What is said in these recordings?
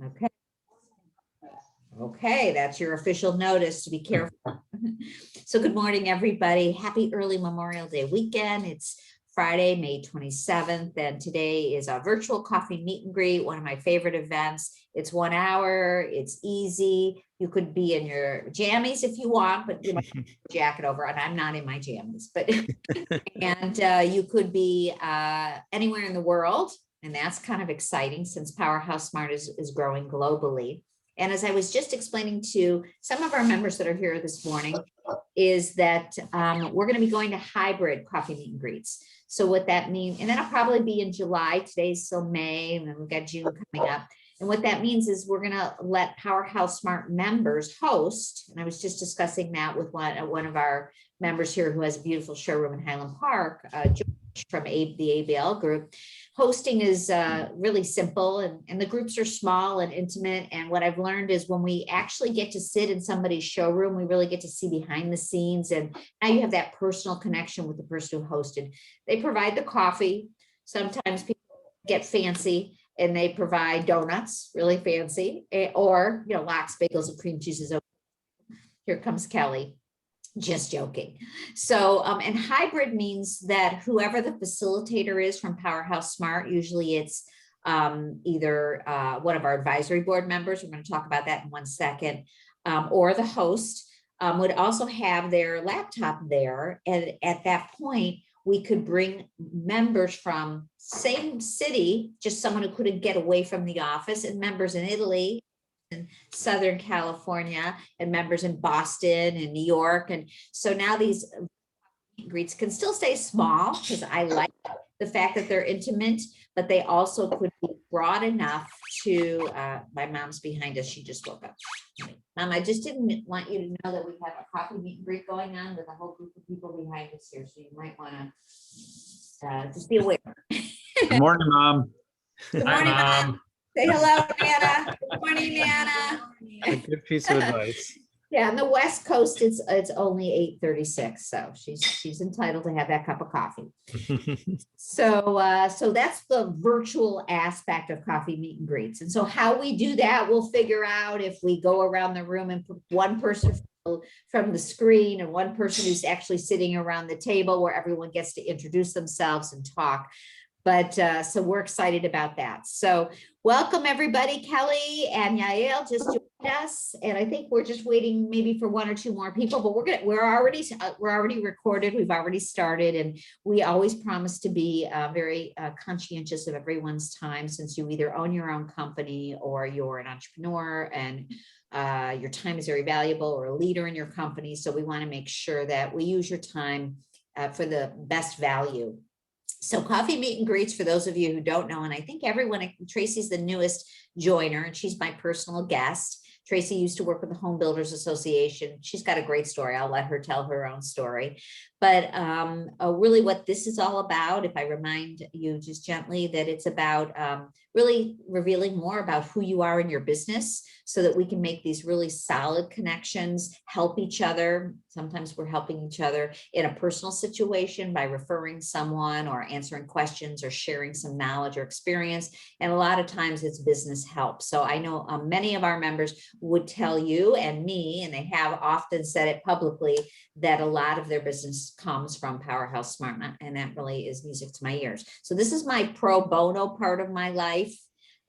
Okay. Okay, that's your official notice to be careful. So good morning, everybody. Happy early Memorial Day weekend. It's Friday, May 27th, and today is a virtual coffee meet and greet, one of my favorite events. It's 1 hour, it's easy. You could be in your jammies if you want, but you might have a jacket over, and I'm not in my jammies, but and you could be anywhere in the world, and that's kind of exciting since Powerhouse Smart is growing globally. And as I was just explaining to some of our members that are here this morning, is that we're going to be going to hybrid coffee meet and greets. So what that means, and that'll probably be in July. Today's still May, and then we've got June coming up. And what that means is we're going to let Powerhouse Smart members host. And I was just discussing that with one of our members here who has a beautiful showroom in Highland Park, George from the ABL group. Hosting is really simple, and the groups are small and intimate. And what I've learned is when we actually get to sit in somebody's showroom, we really get to see behind the scenes. And now you have that personal connection with the person who hosted. They provide the coffee. Sometimes people get fancy and they provide donuts, really fancy, or, lox, bagels, and cream cheeses. Here comes Kelly. Just joking. So, and hybrid means that whoever the facilitator is from Powerhouse Smart, usually it's either one of our advisory board members, we're going to talk about that in 1 second, or the host would also have their laptop there. And at that point, we could bring members from same city, just someone who couldn't get away from the office, and members in Italy, in Southern California, and members in Boston and New York. And so now these greets can still stay small, because I like the fact that they're intimate, but they also could be broad enough to, my mom's behind us, she just woke up. Mom, I just didn't want you to know that we have a coffee meet and greet going on with a whole group of people behind us here, so you might want to just be aware. Good morning, Mom. Good morning, Mom. Say hello, Nana. Good morning, Nana. A good piece of advice. Yeah, on the West Coast, it's only 8:36, so she's entitled to have that cup of coffee. So that's the virtual aspect of coffee meet and greets. And so how we do that, we'll figure out if we go around the room and put one person from the screen and one person who's actually sitting around the table where everyone gets to introduce themselves and talk. But so we're excited about that. So welcome everybody. Kelly and Yael just joined us, and I think we're just waiting maybe for 1 or 2 more people. But we're already recorded. We've already started, and we always promise to be very conscientious of everyone's time, since you either own your own company or you're an entrepreneur, and your time is very valuable, or a leader in your company. So we want to make sure that we use your time for the best value. So coffee meet and greets, for those of you who don't know, and I think everyone, Tracy's the newest joiner, and she's my personal guest. Tracy used to work with the Home Builders Association. She's got a great story. I'll let her tell her own story. But really what this is all about, if I remind you just gently, that it's about really revealing more about who you are in your business, so that we can make these really solid connections, help each other. Sometimes we're helping each other in a personal situation by referring someone or answering questions or sharing some knowledge or experience. And a lot of times it's business help. So I know many of our members would tell you and me, and they have often said it publicly, that a lot of their business comes from Powerhouse Smart, and that really is music to my ears. So this is my pro bono part of my life.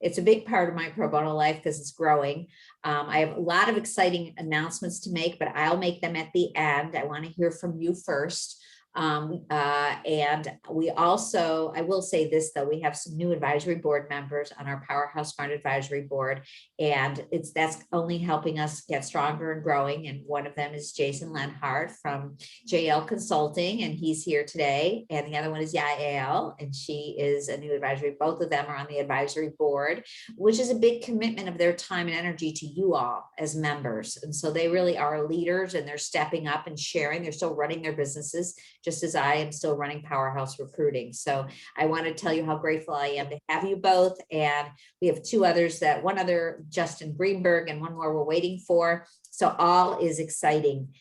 It's a big part of my pro bono life because it's growing. I have a lot of exciting announcements to make, but I'll make them at the end. I want to hear from you first. And we also, I will say this though, we have some new advisory board members on our Powerhouse Smart Advisory Board, and that's only helping us get stronger and growing. And one of them is Jason Lehnhardt from Yael Consulting, and he's here today. And the other one is Yael, and she is a new advisory. Both of them are on the advisory board, which is a big commitment of their time and energy to you all as members. And so they really are leaders, and they're stepping up and sharing. They're still running their businesses, just as I am still running Powerhouse Recruiting. So I want to tell you how grateful I am to have you both. And we have 2 others, one other, Justin Greenberg, and one more we're waiting for. So all is exciting.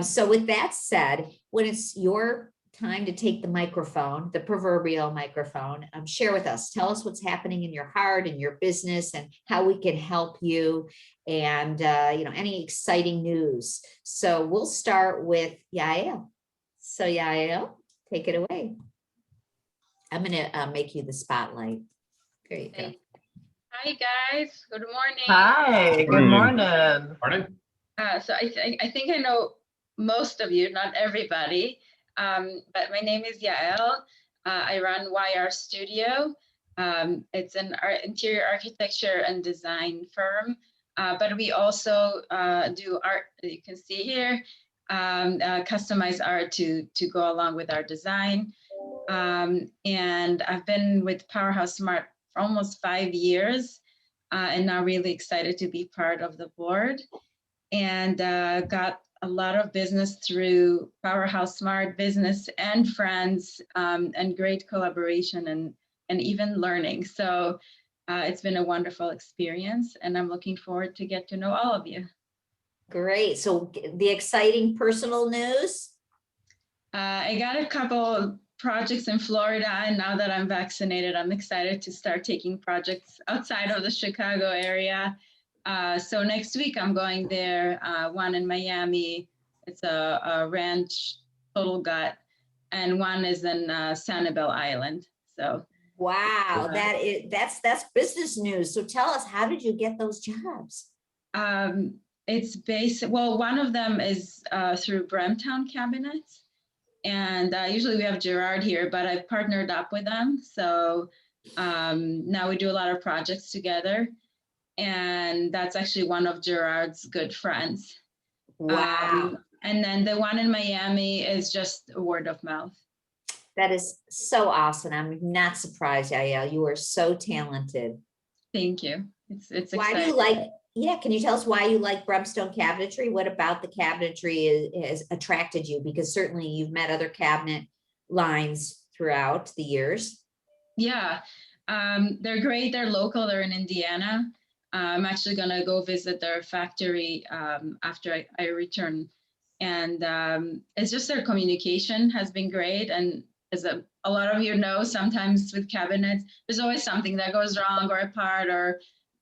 So with that said, when it's your time to take the microphone, the proverbial microphone. Share with us. Tell us what's happening in your heart and your business and how we can help you, and any exciting news. So we'll start with Yael. So Yael, take it away. I'm going to make you the spotlight. There you go. Hi guys, good morning. Hi, good morning. Morning. So I think I know most of you, not everybody, but my name is Yael. I run YR Studio. It's an interior architecture and design firm, but we also do art, you can see here, customized art to go along with our design. And I've been with Powerhouse Smart for almost 5 years, and now really excited to be part of the board, and got a lot of business through Powerhouse Smart business and friends, and great collaboration and even learning. So it's been a wonderful experience, and I'm looking forward to get to know all of you. Great. So the exciting personal news. I got a couple projects in Florida, and now that I'm vaccinated, I'm excited to start taking projects outside of the Chicago area. So next week I'm going there, one in Miami, it's a ranch, total gut, and one is in Sanibel Island. So Wow, that's business news. So tell us, how did you get those jobs? it's well, one of them is through Bremtown Cabinets. And usually we have Gerard here, but I've partnered up with them. So now we do a lot of projects together. And that's actually one of Gerard's good friends. Wow. And then the one in Miami is just word of mouth. That is so awesome. I'm not surprised, Yael. You are so talented. Thank you. It's Why exciting. do you like, can you tell us why you like Brimstone Cabinetry? What about the cabinetry has attracted you? Because certainly you've met other cabinet lines throughout the years. Yeah, they're great. They're local. They're in Indiana. I'm actually going to go visit their factory after I return. And it's just their communication has been great. And as a lot of you know, sometimes with cabinets, there's always something that goes wrong or a part or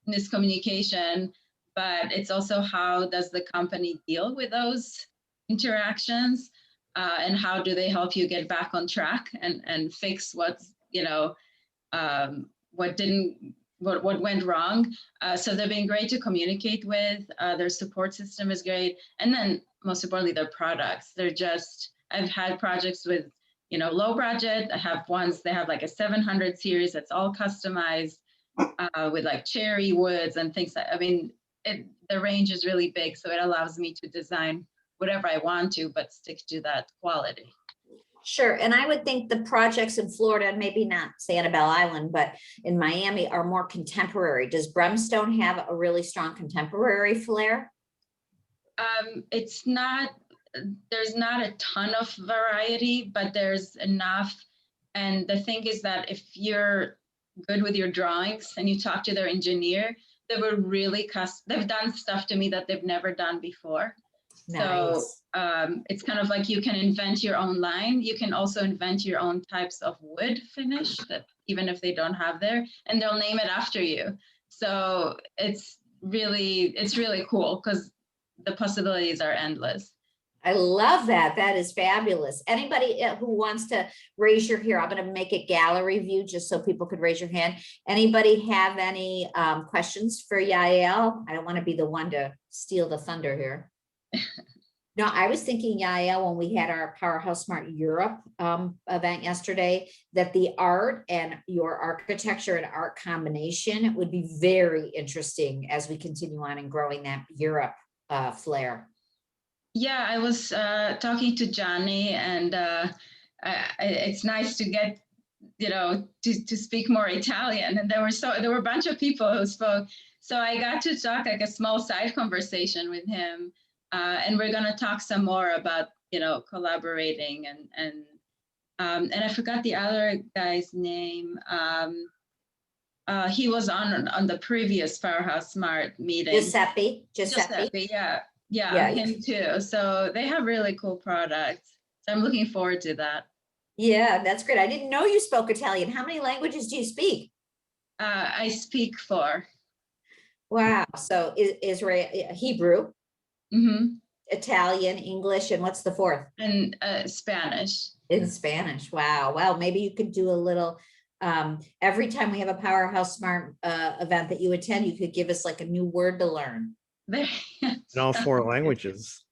miscommunication. But it's also how does the company deal with those interactions, and how do they help you get back on track and fix what's, what went wrong. So they've been great to communicate with. Their support system is great. And then most importantly, their products. I've had projects with, low budget. I have ones, they have like a 700 series that's all customized with like cherry woods and things the range is really big. So it allows me to design whatever I want to, but stick to that quality. Sure. And I would think the projects in Florida, and maybe not Sanibel Island, but in Miami are more contemporary. Does Brimstone have a really strong contemporary flair? There's not a ton of variety, but there's enough. And the thing is that if you're good with your drawings and you talk to their engineer, they were really they've done stuff to me that they've never done before. Nice. So it's kind of like you can invent your own line. You can also invent your own types of wood finish that even if they don't have there, and they'll name it after you. So it's really cool because the possibilities are endless. I love that. That is fabulous. Anybody who wants to raise your hand, I'm going to make a gallery view just so people could raise your hand. Anybody have any questions for Yael? I don't want to be the one to steal the thunder here. No, I was thinking, Yael, when we had our Powerhouse Smart Europe event yesterday, that the art and your architecture and art combination would be very interesting as we continue on and growing that Europe flair. Yeah, I was talking to Johnny, and it's nice to get, to speak more Italian. And there were a bunch of people who spoke. So I got to talk like a small side conversation with him. And we're going to talk some more about, collaborating and I forgot the other guy's name. He was on the previous Powerhouse Smart meeting. Giuseppe, yeah, him too. So they have really cool products. So I'm looking forward to that. Yeah, that's great. I didn't know you spoke Italian. How many languages do you speak? I speak 4. Wow. So Israel, Hebrew, Mhm. Italian, English, and what's the fourth? And Spanish. In Spanish. Wow. Well, maybe you could do a little, every time we have a Powerhouse Smart event that you attend, you could give us like a new word to learn. There- In all 4 languages.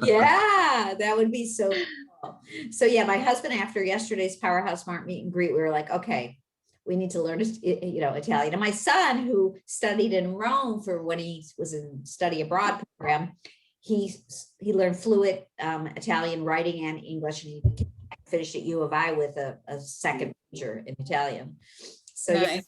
Yeah, that would be so cool. So yeah, my husband, after yesterday's Powerhouse Smart meet and greet, we were like, okay, we need to learn, Italian. And my son, who studied in Rome for when he was in study abroad program, he learned fluent Italian writing and English, and he finished at U of I with a second major in Italian. So yeah, Nice.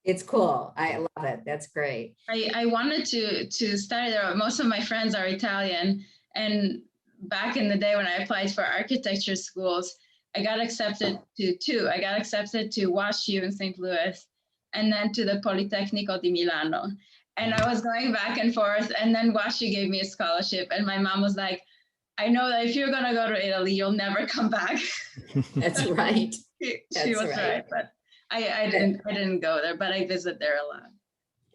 it's cool. I love it. That's great. I wanted to study there. Most of my friends are Italian, and back in the day when I applied for architecture schools, I got accepted to 2. I got accepted to WashU in St. Louis, and then to the Politecnico di Milano. And I was going back and forth, and then WashU gave me a scholarship, and my mom was like, "I know that if you're gonna go to Italy, you'll never come back." That's right. She was right, but I didn't go there, but I visit there a lot.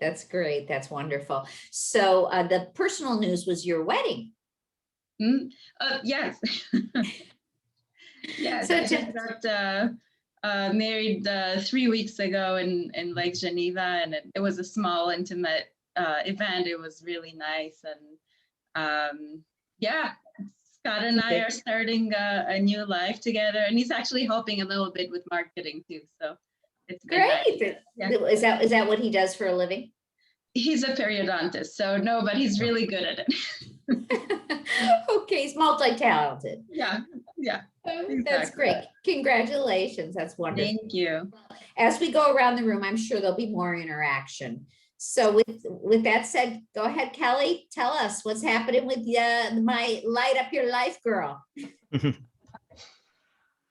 That's great. That's wonderful. So the personal news was your wedding. Yes. Yes, So I just got married 3 weeks ago in Lake Geneva, and it was a small, intimate event. It was really nice, and yeah, Scott and I are starting a new life together, and he's actually helping a little bit with marketing too. So it's been nice. Great. Yeah. Is that what he does for a living? He's a periodontist, so no, but he's really good at it. Okay, he's multi-talented. Yeah, yeah. That's Exactly. great. Congratulations. That's wonderful. Thank you. As we go around the room, I'm sure there'll be more interaction. So with that said, go ahead, Kelly. Tell us what's happening with my Light Up Your Life girl.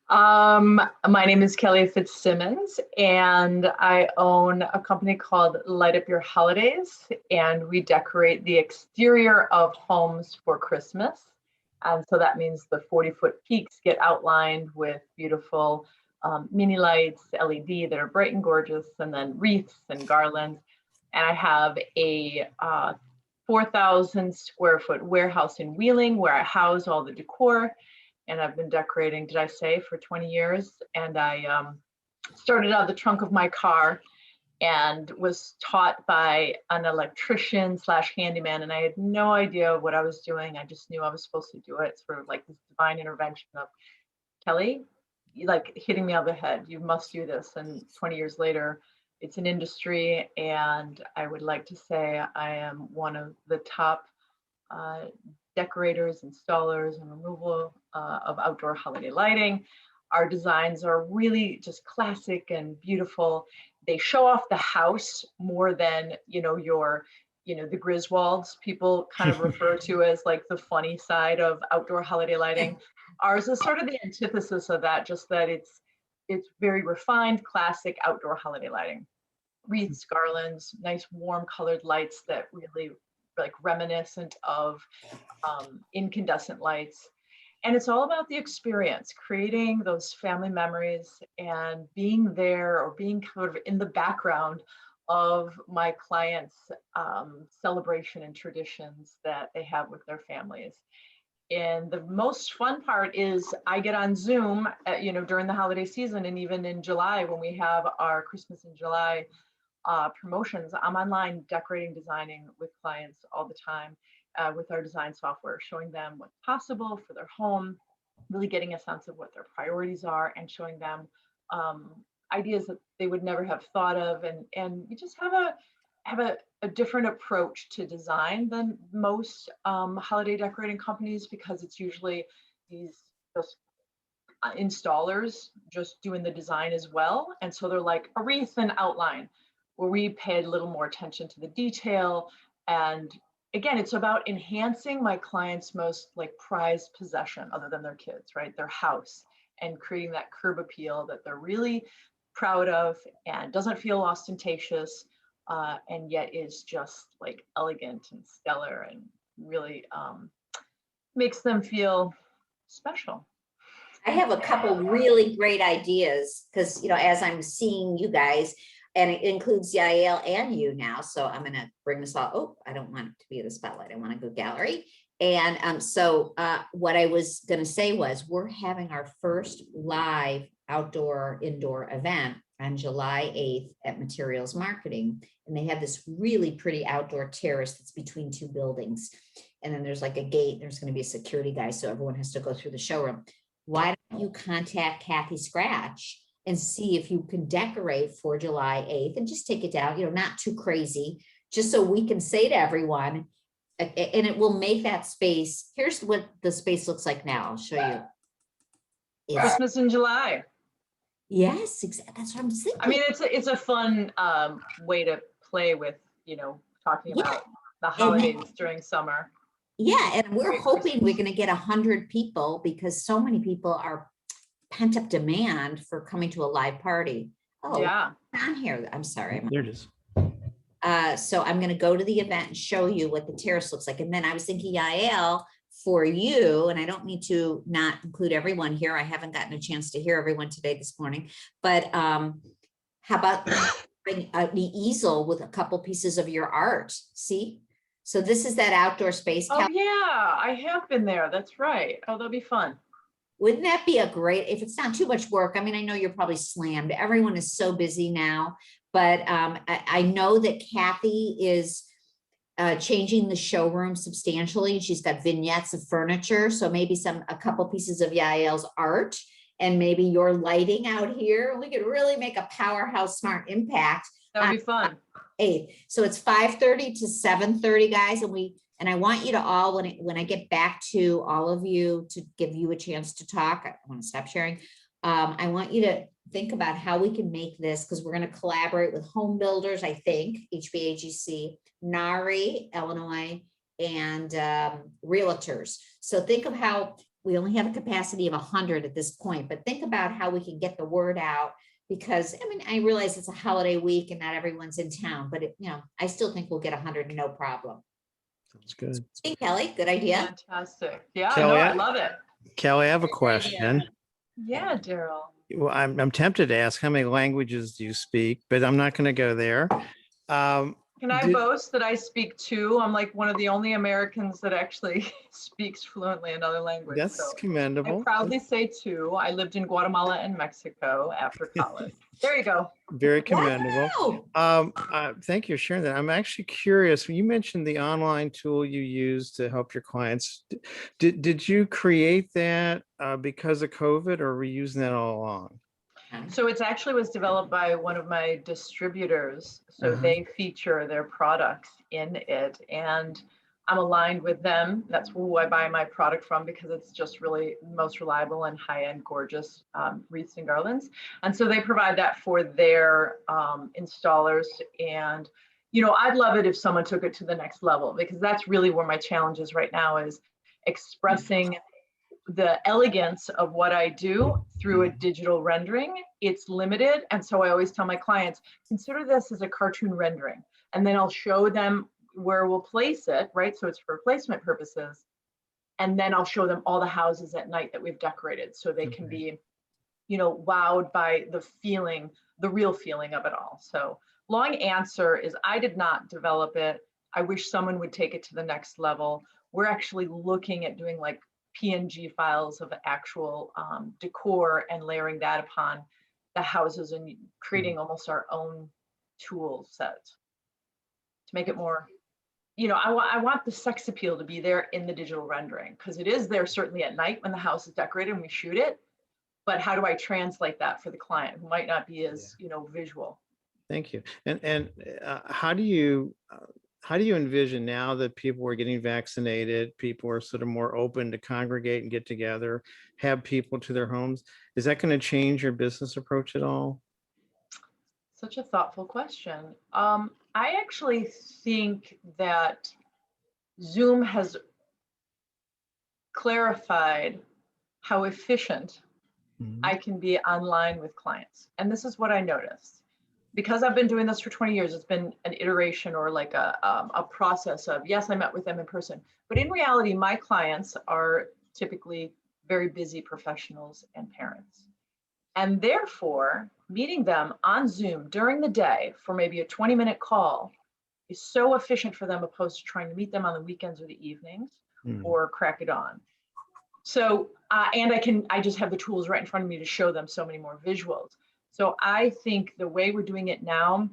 My name is Kelly Fitzsimmons, and I own a company called Light Up Your Holidays, and we decorate the exterior of homes for Christmas. And so that means the 40-foot peaks get outlined with beautiful mini lights, LED that are bright and gorgeous, and then wreaths and garlands. And I have a 4,000 square foot warehouse in Wheeling where I house all the decor. And I've been decorating, did I say, for 20 years. And I started out of the trunk of my car and was taught by an electrician / handyman. And I had no idea what I was doing. I just knew I was supposed to do it. Sort of like this divine intervention of, Kelly, like hitting me on the head. You must do this. And 20 years later, it's an industry. And I would like to say I am one of the top decorators, installers, and removal of outdoor holiday lighting. Our designs are really just classic and beautiful. They show off the house more than, the Griswolds people kind of refer to as like the funny side of outdoor holiday lighting. Ours is sort of the antithesis of that, just that it's very refined, classic outdoor holiday lighting. Wreaths, garlands, nice warm colored lights that really like reminiscent of incandescent lights. And it's all about the experience, creating those family memories and being there or being kind of in the background of my clients' celebration and traditions that they have with their families. And the most fun part is I get on Zoom, during the holiday season, and even in July when we have our Christmas in July promotions, I'm online decorating, designing with clients all the time with our design software, showing them what's possible for their home, really getting a sense of what their priorities are, and showing them ideas that they would never have thought of. And we just have a different approach to design than most holiday decorating companies, because it's usually these just installers just doing the design as well. And so they're like a wreath and outline, where we paid a little more attention to the detail. And again, it's about enhancing my clients' most like prized possession other than their kids, right? Their house, and creating that curb appeal that they're really proud of and doesn't feel ostentatious, and yet is just like elegant and stellar and really makes them feel special. I have a couple really great ideas because, as I'm seeing you guys, and it includes Yael and you now. So I'm going to bring this all. Oh, I don't want it to be in the spotlight. I want to go gallery. And what I was going to say was we're having our first live outdoor indoor event on July 8th at Materials Marketing. And they have this really pretty outdoor terrace that's between two buildings. And then there's like a gate. There's going to be a security guy. So everyone has to go through the showroom. Why don't you contact Kathy Scratch and see if you can decorate for July 8th and just take it down, not too crazy, just so we can say to everyone, and it will make that space. Here's what the space looks like now. I'll show you. Christmas in July. Yes, exactly. That's what I'm thinking. I mean, it's a fun way to play with, talking about the holidays during summer. Yeah, and we're hoping we're going to get 100 people because so many people are pent up demand for coming to a live party. Oh, yeah. On here. I'm sorry. There it is. So I'm going to go to the event and show you what the terrace looks like. And then I was thinking, Yael, for you, and I don't need to not include everyone here. I haven't gotten a chance to hear everyone today this morning, but how about the easel with a couple pieces of your art? See? So this is that outdoor space. Oh yeah, I have been there. That's right. Oh, that'll be fun. Wouldn't that be a great, if it's not too much work? I mean, I know you're probably slammed. Everyone is so busy now, but I know that Kathy is changing the showroom substantially. She's got vignettes of furniture. So maybe a couple pieces of Yael's art and maybe your lighting out here. We could really make a powerhouse smart impact. That would be fun. 8th. So it's 5:30 to 7:30, guys. And I want you to all, when I get back to all of you to give you a chance to talk, I want to stop sharing. I want you to think about how we can make this, because we're going to collaborate with home builders, I think, HVAGC, NARI, Illinois, and realtors. So think of how we only have a capacity of 100 at this point, but think about how we can get the word out. Because I mean, I realize it's a holiday week and not everyone's in town, but I still think we'll get 100 no problem. Sounds good. Hey, Kelly, good idea. Fantastic. Yeah, Kelly, I love it. Kelly, I have a question. Yeah, Daryl. Well, I'm tempted to ask how many languages do you speak, but I'm not going to go there. Can I boast that I speak 2? I'm like one of the only Americans that actually speaks fluently another language. That's so commendable. I proudly say 2. I lived in Guatemala and Mexico after college. There you go. Very commendable. Wow. Thank you for sharing that. I'm actually curious. You mentioned the online tool you use to help your clients. Did you create that because of COVID, or were you using that all along? So it actually was developed by one of my distributors. So they feature their products in it, and I'm aligned with them. That's who I buy my product from, because it's just really most reliable and high-end, gorgeous wreaths and garlands. And so they provide that for their installers. And, I'd love it if someone took it to the next level, because that's really where my challenge is right now, is expressing the elegance of what I do through a digital rendering. It's limited. And so I always tell my clients, consider this as a cartoon rendering. And then I'll show them where we'll place it, right? So it's for placement purposes. And then I'll show them all the houses at night that we've decorated, so they can be, wowed by the feeling, the real feeling of it all. So long answer is, I did not develop it. I wish someone would take it to the next level. We're actually looking at doing like PNG files of actual decor and layering that upon the houses and creating almost our own tool set to make it more, I want the sex appeal to be there in the digital rendering, because it is there certainly at night when the house is decorated and we shoot it. But how do I translate that for the client who might not be as, visual? Thank you. And how do you envision, now that people are getting vaccinated, people are sort of more open to congregate and get together, have people to their homes? Is that going to change your business approach at all? Such a thoughtful question. I actually think that Zoom has clarified how efficient I can be online with clients. And this is what I noticed. Because I've been doing this for 20 years, it's been an iteration or like a process of, yes, I met with them in person. But in reality, my clients are typically very busy professionals and parents. And therefore, meeting them on Zoom during the day for maybe a 20-minute call is so efficient for them opposed to trying to meet them on the weekends or the evenings or crack it on. So, and I just have the tools right in front of me to show them so many more visuals. So I think the way we're doing it now,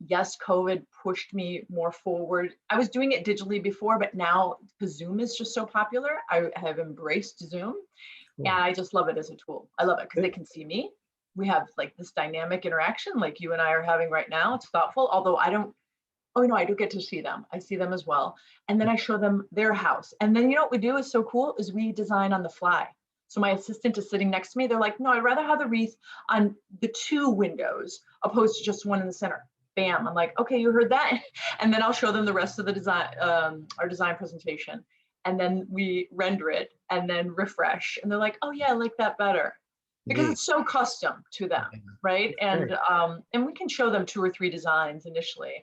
yes, COVID pushed me more forward. I was doing it digitally before, but now because Zoom is just so popular, I have embraced Zoom. And I just love it as a tool. I love it because they can see me. We have like this dynamic interaction like you and I are having right now. It's thoughtful, although I don't, oh no, I do get to see them. I see them as well. And then I show them their house. And then you know what we do is so cool is we design on the fly. So my assistant is sitting next to me. They're like, no, I'd rather have the wreath on the 2 windows opposed to just one in the center. Bam, I'm like, okay, you heard that. And then I'll show them the rest of the design, our design presentation. And then we render it and then refresh. And they're like, oh yeah, I like that better. Because it's so custom to them, right? And we can show them 2 or 3 designs initially,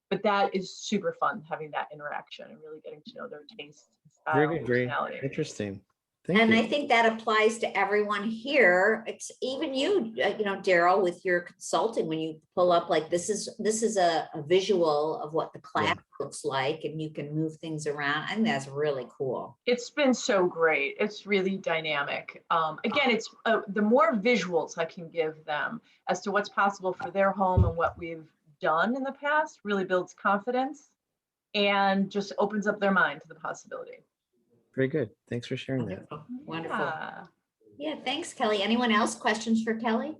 but that is super fun having that interaction and really getting to know their taste, style, Very good, great, personality. interesting. And I think that applies to everyone here. It's even you, you know, Daryl, with your consulting, when you pull up like this is a visual of what the class looks like, and you can move things around. I think that's really cool. It's been so great. It's really dynamic. Again, it's the more visuals I can give them as to what's possible for their home and what we've done in the past really builds confidence and just opens up their mind to the possibility. Very good. Thanks for sharing that. Wonderful. Yeah, thanks, Kelly. Anyone else? Questions for Kelly?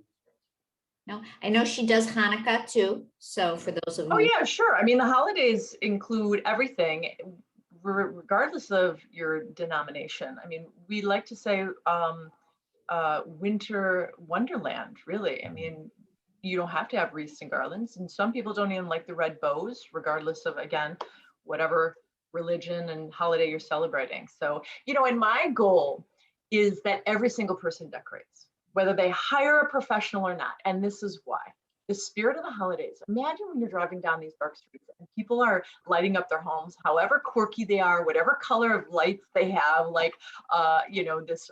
No, I know she does Hanukkah too. So for those of you. Oh yeah, sure. I mean, the holidays include everything, regardless of your denomination. I mean, we like to say winter wonderland, really. I mean, you don't have to have wreaths and garlands, and some people don't even like the red bows, regardless of, again, whatever religion and holiday you're celebrating. So, you know, and my goal is that every single person decorates, whether they hire a professional or not. And this is why. The spirit of the holidays. Imagine when you're driving down these dark streets and people are lighting up their homes, however quirky they are, whatever color of lights they have, like, you know, this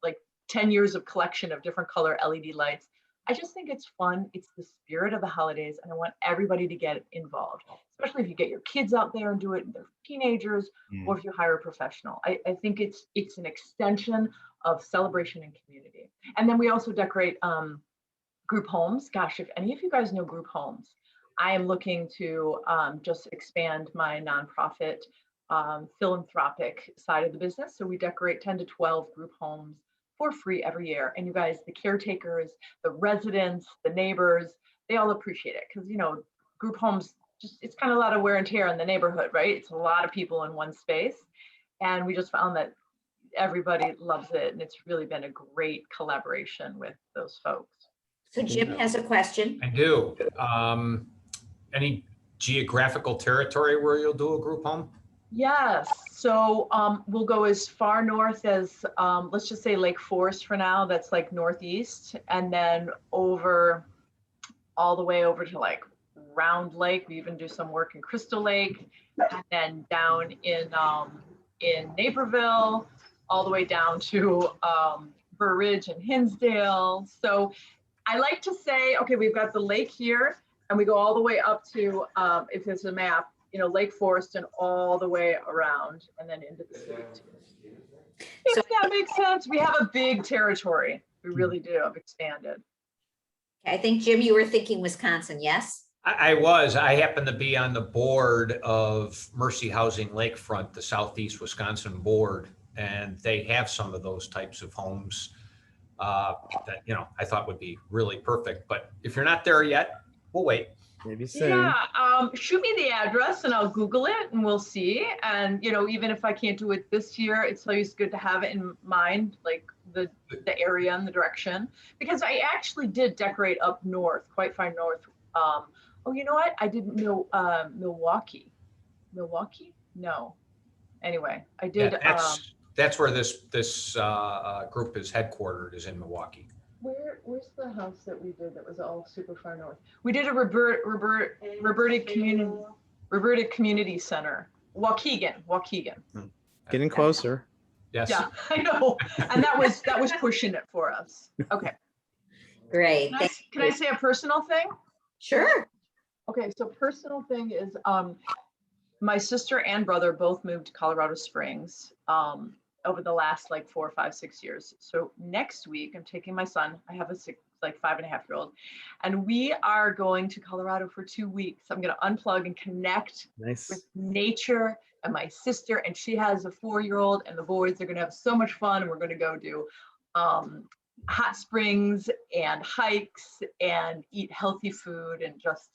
like 10 years of collection of different color LED lights. I just think it's fun. It's the spirit of the holidays, and I want everybody to get involved, especially if you get your kids out there and do it, and they're teenagers, or if you hire a professional. I think it's an extension of celebration and community. And then we also decorate group homes. Gosh, if any of you guys know group homes, I am looking to just expand my nonprofit philanthropic side of the business. So we decorate 10 to 12 group homes for free every year. And you guys, the caretakers, the residents, the neighbors, they all appreciate it because, you know, group homes, just it's kind of a lot of wear and tear in the neighborhood, right? It's a lot of people in one space. And we just found that everybody loves it. And it's really been a great collaboration with those folks. So Jim has a question. I do. Any geographical territory where you'll do a group home? Yes, so we'll go as far north as, let's just say Lake Forest for now, that's like northeast, and then over, all the way over to like Round Lake. We even do some work in Crystal Lake, and then down in Naperville, all the way down to Burr Ridge and Hinsdale. So I like to say, okay, we've got the lake here, and we go all the way up to, if there's a map, you know, Lake Forest and all the way around and then into the city. If that makes sense, we have a big territory. We really do have expanded. I think, Jim, you were thinking Wisconsin, yes? I was. I happen to be on the board of Mercy Housing Lakefront, the Southeast Wisconsin board, and they have some of those types of homes that, you know, I thought would be really perfect. But if you're not there yet, we'll wait. Maybe soon. Yeah, shoot me the address and I'll Google it and we'll see. And, you know, even if I can't do it this year, it's always good to have it in mind, like the area and the direction. Because I actually did decorate up north, quite far north. Oh, you know what? I didn't know Milwaukee. Milwaukee? No. Anyway, I did. Yeah, that's where this group is headquartered, is in Milwaukee. Where's the house that we did that was all super far north? We did a reverted community center, Waukegan. Getting closer. Yes. Yeah, I know. And that was pushing it for us. Okay. Great. Can I say a personal thing? Sure. Okay, so personal thing is my sister and brother both moved to Colorado Springs over the last like 4, 5, 6 years. So next week I'm taking my son. I have a 5.5-year-old, and we are going to Colorado for 2 weeks. I'm going to unplug and connect Nice. with nature and my sister, and she has a 4-year-old, and the boys are going to have so much fun, and we're going to go do hot springs and hikes and eat healthy food and just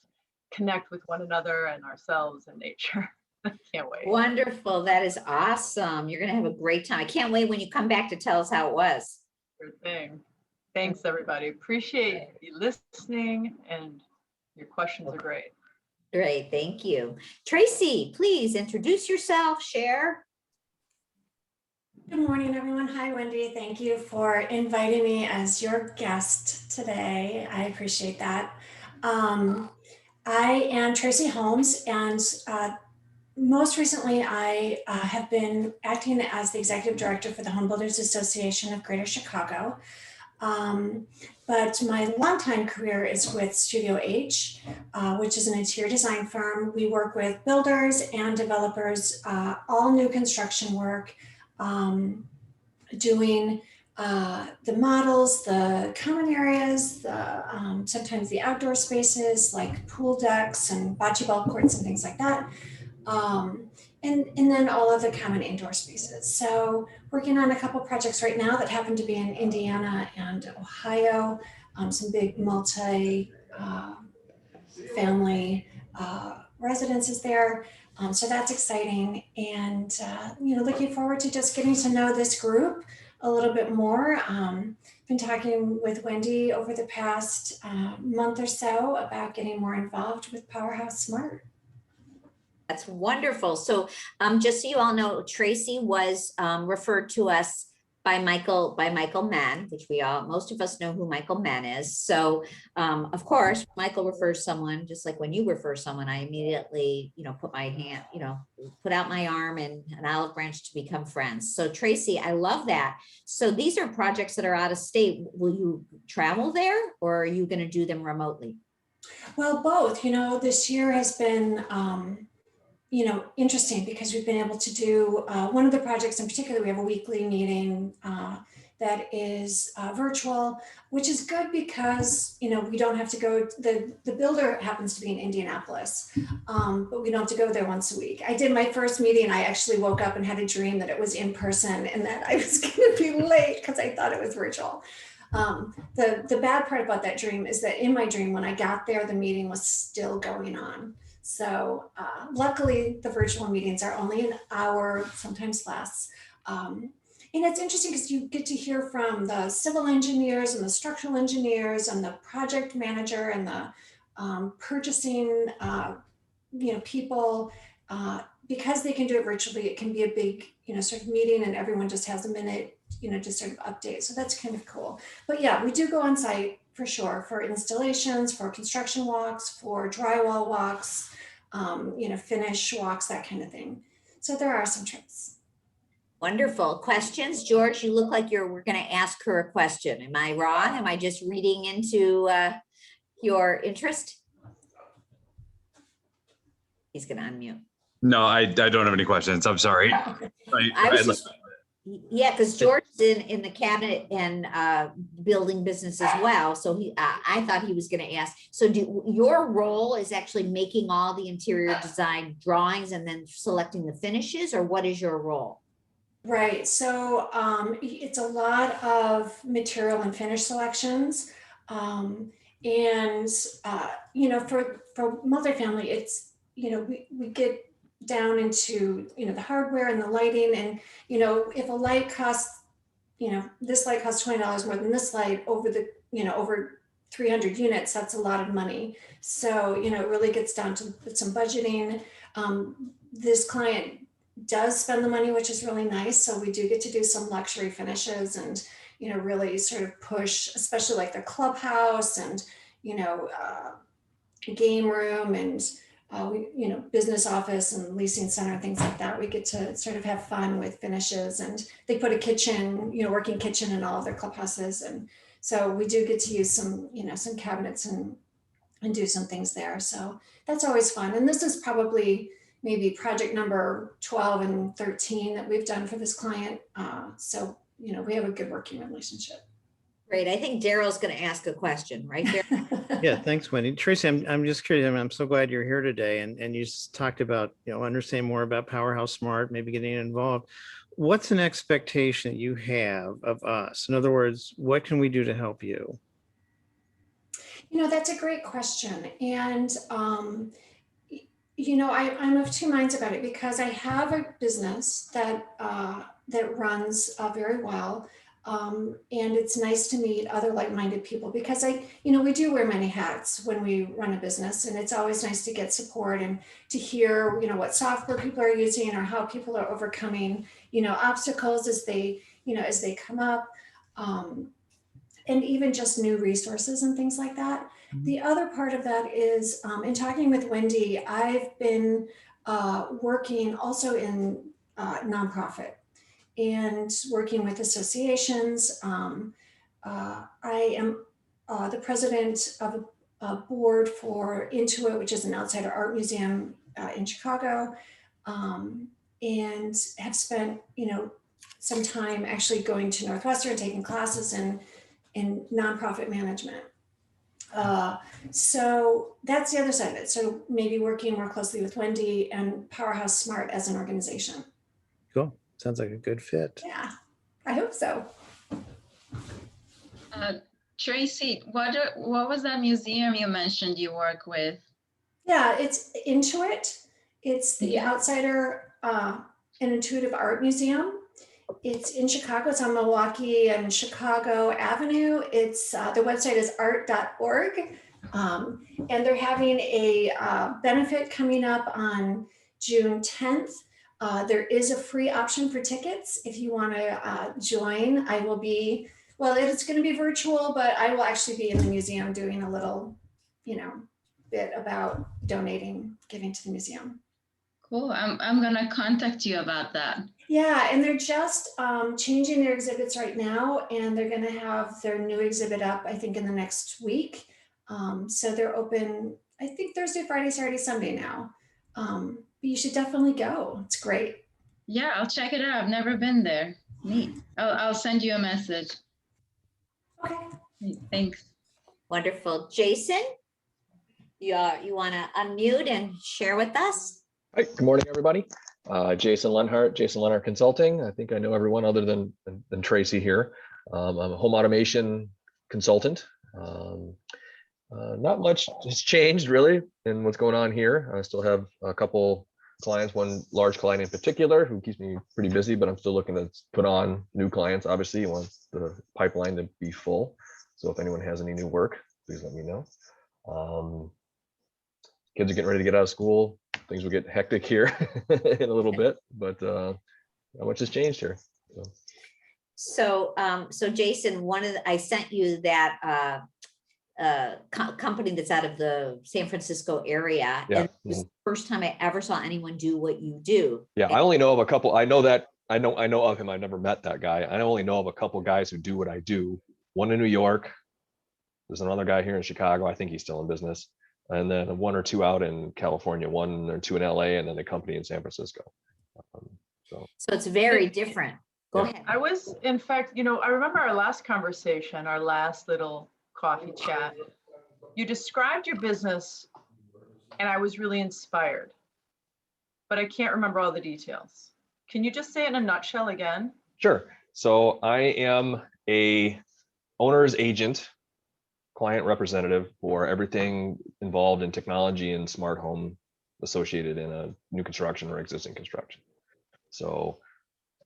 connect with one another and ourselves and nature. I can't wait. Wonderful. That is awesome. You're going to have a great time. I can't wait when you come back to tell us how it was. Sure thing. Thanks, everybody. Appreciate you listening, and your questions are great. Great. Thank you. Tracy, please introduce yourself, share. Good morning, everyone. Hi, Wendy. Thank you for inviting me as your guest today. I appreciate that. I am Tracy Holmes, and most recently I have been acting as the Executive Director for the Home Builders Association of Greater Chicago. But my longtime career is with Studio H, which is an interior design firm. We work with builders and developers, all new construction work, doing the models, the common areas, sometimes the outdoor spaces like pool decks and bocce ball courts and things like that. And then all of the common indoor spaces. So working on a couple projects right now that happen to be in Indiana and Ohio, some big multi-family residences there. So that's exciting. And, looking forward to just getting to know this group a little bit more. Been talking with Wendy over the past month or so about getting more involved with Powerhouse Smart. That's wonderful. So just so you all know, Tracy was referred to us by Michael Mann, which most of us know who Michael Mann is. So of course, Michael refers someone, just like when you refer someone, I immediately, put my hand, put out my arm and an olive branch to become friends. So Tracy, I love that. So these are projects that are out of state. Will you travel there, or are you going to do them remotely? Well, both. This year has been interesting because we've been able to do one of the projects in particular. We have a weekly meeting that is virtual, which is good because, we don't have to go, the builder happens to be in Indianapolis, but we don't have to go there once a week. I did my first meeting. I actually woke up and had a dream that it was in person and that I was going to be late because I thought it was virtual. The bad part about that dream is that in my dream, when I got there, the meeting was still going on. So luckily the virtual meetings are only an hour, sometimes less. And it's interesting because you get to hear from the civil engineers and the structural engineers and the project manager and the purchasing people. Because they can do it virtually, it can be a big, sort of meeting and everyone just has a minute, to sort of update. So that's kind of cool. But yeah, we do go on site for sure, for installations, for construction walks, for drywall walks, finish walks, that kind of thing. So there are some trips. Wonderful. Questions? George, you look like we're going to ask her a question. Am I wrong? Am I just reading into your interest? He's going to unmute. No, I don't have any questions. I'm sorry. Yeah, because George is in the cabinet and building business as well. So I thought he was going to ask. So your role is actually making all the interior design drawings and then selecting the finishes, or what is your role? Right. So it's a lot of material and finish selections. For multifamily, it's, we get down into, the hardware and the lighting, and, if a light costs, this light costs $20 more than this light over over 300 units, that's a lot of money. So, it really gets down to some budgeting. This client does spend the money, which is really nice. So we do get to do some luxury finishes and, really sort of push, especially like the clubhouse and, game room and business office and leasing center, things like that. We get to sort of have fun with finishes, and they put a kitchen, working kitchen in all of their clubhouses. And so we do get to use some cabinets and do some things there. So that's always fun. And this is probably maybe project number 12 and 13 that we've done for this client. So we have a good working relationship. Great. I think Daryl's going to ask a question right there. Yeah, thanks, Wendy. Tracy, I'm just curious. I'm so glad you're here today, and you talked about understanding more about Powerhouse Smart, maybe getting involved. What's an expectation that you have of us? In other words, what can we do to help you? That's a great question, and I'm of two minds about it, because I have a business that runs very well. And it's nice to meet other like-minded people, because we do wear many hats when we run a business, and it's always nice to get support and to hear, what software people are using, or how people are overcoming, obstacles as they come up, and even just new resources and things like that. Mm-hmm. The other part of that is, in talking with Wendy, I've been working also in nonprofit and working with associations. I am the president of a board for Intuit, which is an outsider art museum in Chicago, and have spent some time actually going to Northwestern, taking classes in nonprofit management. So that's the other side of it. So maybe working more closely with Wendy and Powerhouse Smart as an organization. Cool. Sounds like a good fit. Yeah, I hope so. Tracy, what was that museum you mentioned you work with? Yeah, it's Intuit. It's the Outsider and Intuitive Art Museum. It's in Chicago. It's on Milwaukee and Chicago Avenue. It's the website is art.org. And they're having a benefit coming up on June 10th. There is a free option for tickets if you want to join. I will be, it's going to be virtual, but I will actually be in the museum doing a little, bit about donating, giving to the museum. Cool. I'm going to contact you about that. Yeah, and they're just changing their exhibits right now, and they're going to have their new exhibit up, I think, in the next week. So they're open, I think, Thursday, Friday, Saturday, Sunday now. But you should definitely go. It's great. Yeah, I'll check it out. I've never been there. Neat. I'll send you a message. Okay. Thanks. Wonderful. Jason, you want to unmute and share with us? Hi, good morning, everybody. Jason Lehnhardt, Jason Lehnhardt Consulting. I think I know everyone other than Tracy here. I'm a home automation consultant. Not much has changed really in what's going on here. I still have a couple clients, one large client in particular who keeps me pretty busy, but I'm still looking to put on new clients. Obviously, you want the pipeline to be full. So if anyone has any new work, please let me know. Kids are getting ready to get out of school. Things will get hectic here in a little bit, but not much has changed here. So Jason, I sent you that company that's out of the San Francisco area. Yeah. And it was the first time I ever saw anyone do what you do. Yeah, I only know of a couple. I know of him. I've never met that guy. I only know of a couple guys who do what I do. One in New York. There's another guy here in Chicago. I think he's still in business. And then one or two out in California, one or two in LA, and then a company in San Francisco. So it's very different. Go ahead. I was, in fact, I remember our last conversation, our last little coffee chat. You described your business and I was really inspired, but I can't remember all the details. Can you just say it in a nutshell again? Sure. So I am a owner's agent, client representative for everything involved in technology and smart home associated in a new construction or existing construction. So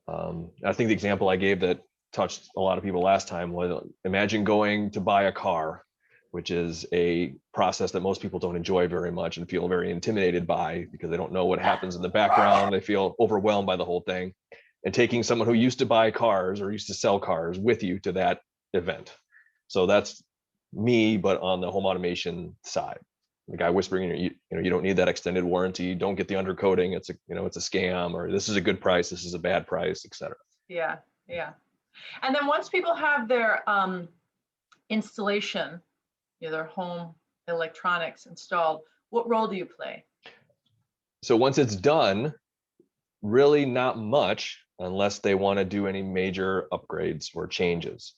I think the example I gave that touched a lot of people last time was, imagine going to buy a car, which is a process that most people don't enjoy very much and feel very intimidated by because they don't know what happens in the background. They feel overwhelmed by the whole thing. And taking someone who used to buy cars or used to sell cars with you to that event. So that's me, but on the home automation side. the guy whispering in your, you don't need that extended warranty. Don't get the undercoating. It's a, it's a scam, or this is a good price. This is a bad price, etc. Yeah, yeah. And then once people have their installation, their home electronics installed, what role do you play? So once it's done, really not much unless they want to do any major upgrades or changes.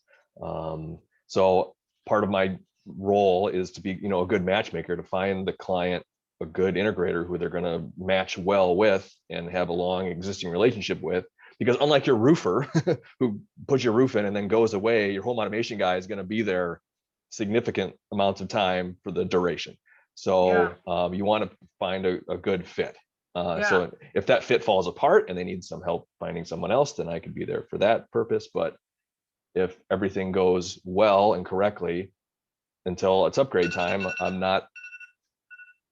So part of my role is to be, a good matchmaker, to find the client a good integrator who they're going to match well with and have a long existing relationship with. Because unlike your roofer who puts your roof in and then goes away, your home automation guy is going to be there significant amounts of time for the duration. So you want to find a good fit. So if that fit falls apart and they need some help finding someone else, then I could be there for that purpose. But if everything goes well and correctly until it's upgrade time, I'm not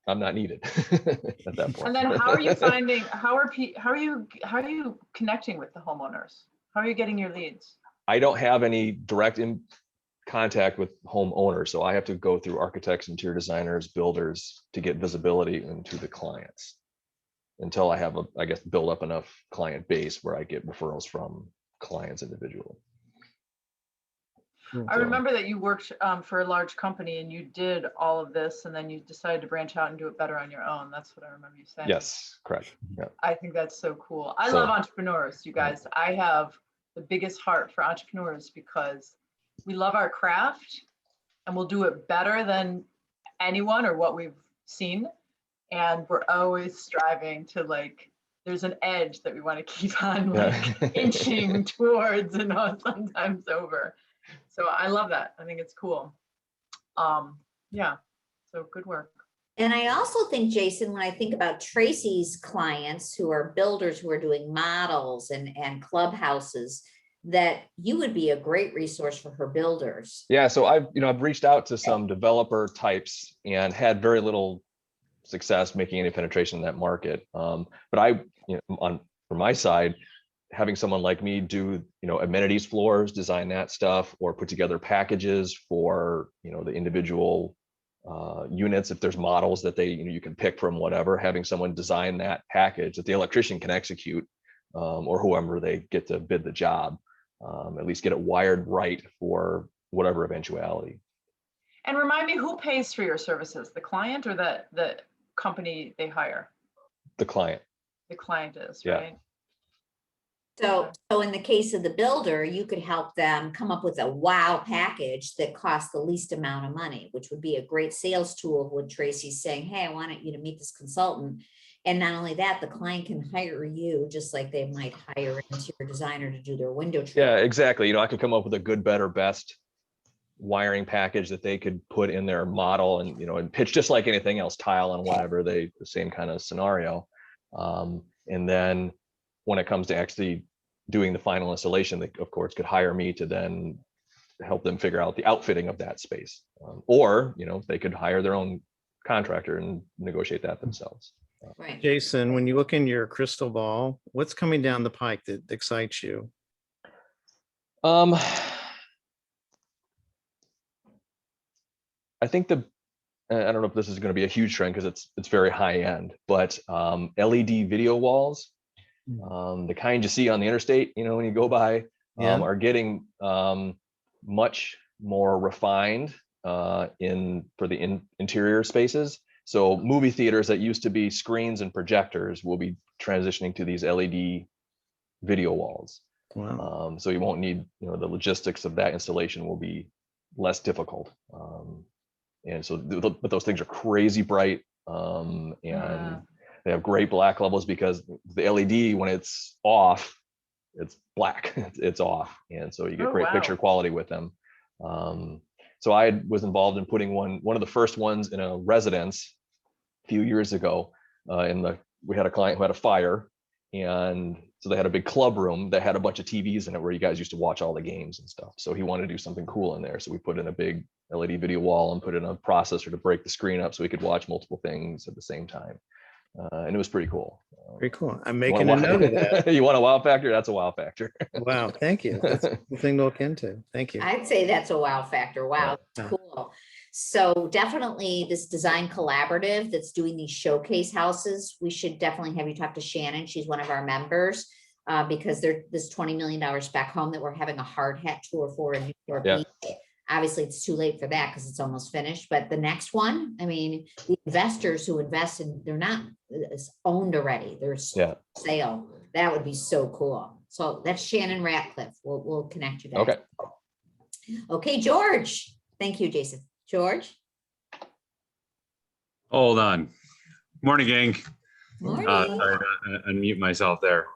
needed at that point. And then how are you finding, how are you connecting with the homeowners? How are you getting your leads? I don't have any direct contact with homeowners, so I have to go through architects, interior designers, builders to get visibility into the clients until I have build up enough client base where I get referrals from clients individually. I remember that you worked for a large company and you did all of this, and then you decided to branch out and do it better on your own. That's what I remember you saying. Yes, correct. Yeah. I think that's so cool. I love entrepreneurs, you guys. I have the biggest heart for entrepreneurs because we love our craft and we'll do it better than anyone or what we've seen. And we're always striving to, there's an edge that we want to keep on inching towards and sometimes over. So I love that. I think it's cool. Yeah, so good work. And I also think, Jason, when I think about Tracy's clients who are builders who are doing models and clubhouses, that you would be a great resource for her builders. Yeah, so I've reached out to some developer types and had very little success making any penetration in that market. But from my side, having someone like me do, amenities floors, design that stuff, or put together packages for, the individual units. If there's models that you can pick from, whatever, having someone design that package that the electrician can execute, or whoever they get to bid the job, at least get it wired right for whatever eventuality. And remind me, who pays for your services, the client or the company they hire? The client. The client is, yeah. Right? So in the case of the builder, you could help them come up with a wow package that costs the least amount of money, which would be a great sales tool when Tracy's saying, hey, I want you to meet this consultant. And not only that, the client can hire you just like they might hire an interior designer to do their window treatment. Yeah, exactly. I could come up with a good, better, best wiring package that they could put in their model and, and pitch just like anything else, tile and whatever, the same kind of scenario. And then when it comes to actually doing the final installation, they of course could hire me to then help them figure out the outfitting of that space. Or, they could hire their own contractor and negotiate that themselves. Right. Jason, when you look in your crystal ball, what's coming down the pike that excites you? I think I don't know if this is going to be a huge trend because it's very high end, but LED video walls, the kind you see on the interstate, when you go by, are getting much more refined for the interior spaces. So movie theaters that used to be screens and projectors will be transitioning to these LED video walls. Wow. So you won't need, the logistics of that installation will be less difficult. And so, but those things are crazy bright, and they have great black levels because the LED, when it's off, it's black, it's off. And so you get great picture quality with them. So I was involved in putting one of the first ones in a residence a few years ago. We had a client who had a fire, and so they had a big club room that had a bunch of TVs in it where you guys used to watch all the games and stuff. So he wanted to do something cool in there. So we put in a big LED video wall and put in a processor to break the screen up so we could watch multiple things at the same time. And it was pretty cool. Very cool. I'm making a note of that. You want a wow factor? That's a wow factor. Wow, thank you. That's a cool thing to look into. Thank you. I'd say that's a wow factor. Wow, that's cool. So definitely this design collaborative that's doing these showcase houses, we should definitely have you talk to Shannon. She's one of our members. Because they're this $20 million spec home that we're having a hard hat tour for in Newport Yeah. Beach. Obviously, it's too late for that because it's almost finished. But the next one, I mean, the investors who invest in, they're not it's owned already. There's Yeah. sale. That would be so cool. So that's Shannon Ratcliffe. We'll connect you guys. Okay. Okay, George. Thank you, Jason. George. Hold on. Morning, gang. Morning. Sorry to unmute myself there.